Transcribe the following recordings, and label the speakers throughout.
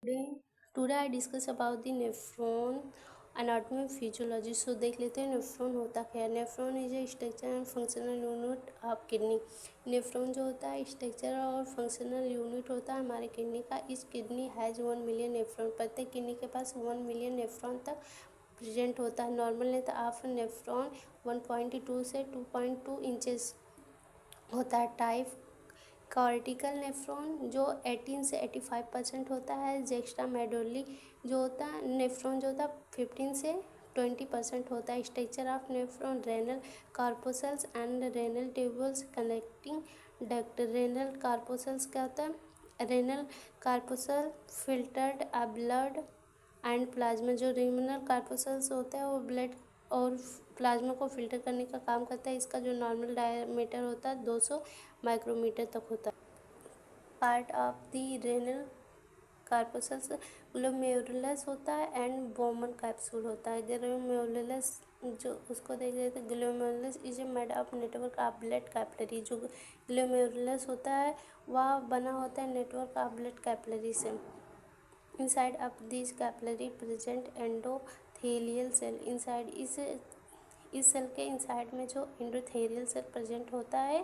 Speaker 1: Today, today I discuss about the nephron anatomy physiology. So देख लेते हैं nephron होता क्या है. Nephron is a structure and functional unit of kidney. Nephron जो होता है स्ट्रक्चर और फंक्शनल यूनिट होता है हमारे किडनी का. इस किडनी हैज़ 1 मिलियन नेफ्रॉन. प्रत्येक किडनी के पास 1 मिलियन नेफ्रॉन तक प्रेजेंट होता है. नॉर्मल लेंथ ऑफ नेफ्रॉन 1.2 से 2.2 इंचेस होता है. टाइप कॉर्टिकल नेफ्रॉन जो 18 से 85% होता है. जेक्स्ट्रा मेडोली जो होता है नेफ्रॉन जो होता है 15 से 20% होता है. Structure of nephron renal corpuscles and renal tubules connecting duct. Renal corpuscles क्या होता है. Renal corpuscle filtered blood and plasma. जो रेनल कार्पोसल्स होता है वो ब्लड और प्लाज्मा को फिल्टर करने का काम करता है. इसका जो नॉर्मल डायमीटर होता है 200 माइक्रोमीटर तक होता है. Part of the renal corpuscles glomerulus होता है एंड बोमन कैप्सूल होता है. ग्लोमेरुलस जो उसको देख रहे थे. Glomerulus is a made of network of blood capillary. जो ग्लोमेरुलस होता है वह बना होता है नेटवर्क ऑफ ब्लड कैपिलरी से. Inside of this capillary present endothelial cell. Inside इस सेल के इनसाइड में जो एंडोथेलियल सेल प्रेजेंट होता है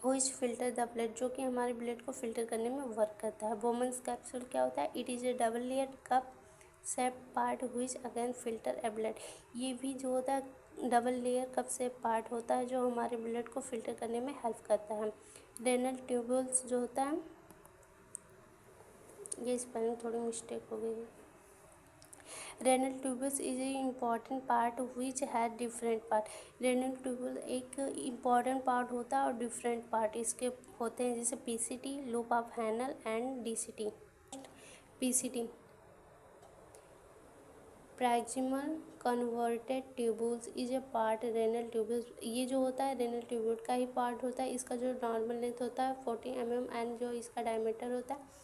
Speaker 1: व्हिच फिल्टर द ब्लड. जो कि हमारे ब्लड को फिल्टर करने में वर्क करता है. बोमन्स कैप्सूल क्या होता है. It is A double layer cup shape part which again filter A blood. ये भी जो होता है double layer cup shape part होता है जो हमारे ब्लड को फिल्टर करने में हेल्प करता है. रेनल ट्यूब्यूल्स जो होता है ये स्पेलिंग थोड़ी मिस्टेक हो गई है. Renal tubules is a important part which has different part. Renal tubule एक इम्पॉर्टेंट पार्ट होता है और डिफरेंट पार्ट इसके होते हैं जैसे PCT, loop of Henle and DCT. PCT proximal converted tubules is a part renal tubules. ये जो होता है रेनल ट्यूब्यूल का ही पार्ट होता है. इसका जो नॉर्मल लेंथ होता है 40 mm एंड जो इसका डायमीटर होता है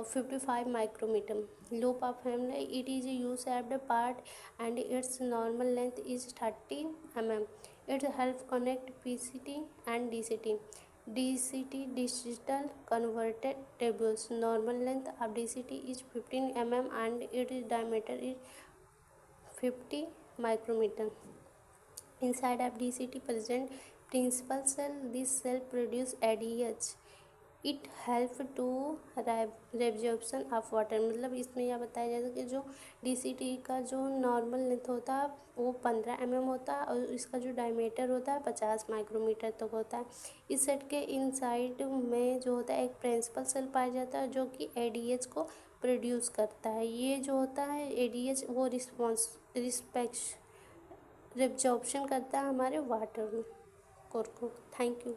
Speaker 1: 55 micrometer. Loop of Henle, it is a U-shaped part and its normal length is 30 mm. It helps connect PCT and DCT. DCT digital converted tubules. Normal length of DCT is 15 mm and its diameter is 50 micrometer. Inside of DCT present principal cell. This cell produce ADH. It help to reabsorption of water. मतलब इसमें यह बताया जाता है कि जो DCT का जो नॉर्मल लेंथ होता है वो 15 mm होता है और इसका जो डायमीटर होता है 50 माइक्रोमीटर तक होता है. इस सेट के इनसाइड में जो होता है एक प्रिंसिपल सेल पाया जाता है जो कि एडीएच को प्रोड्यूस करता है. ये जो होता है एडीएच वो रेब्जॉर्प्शन करता है हमारे वाटर को. Thank you.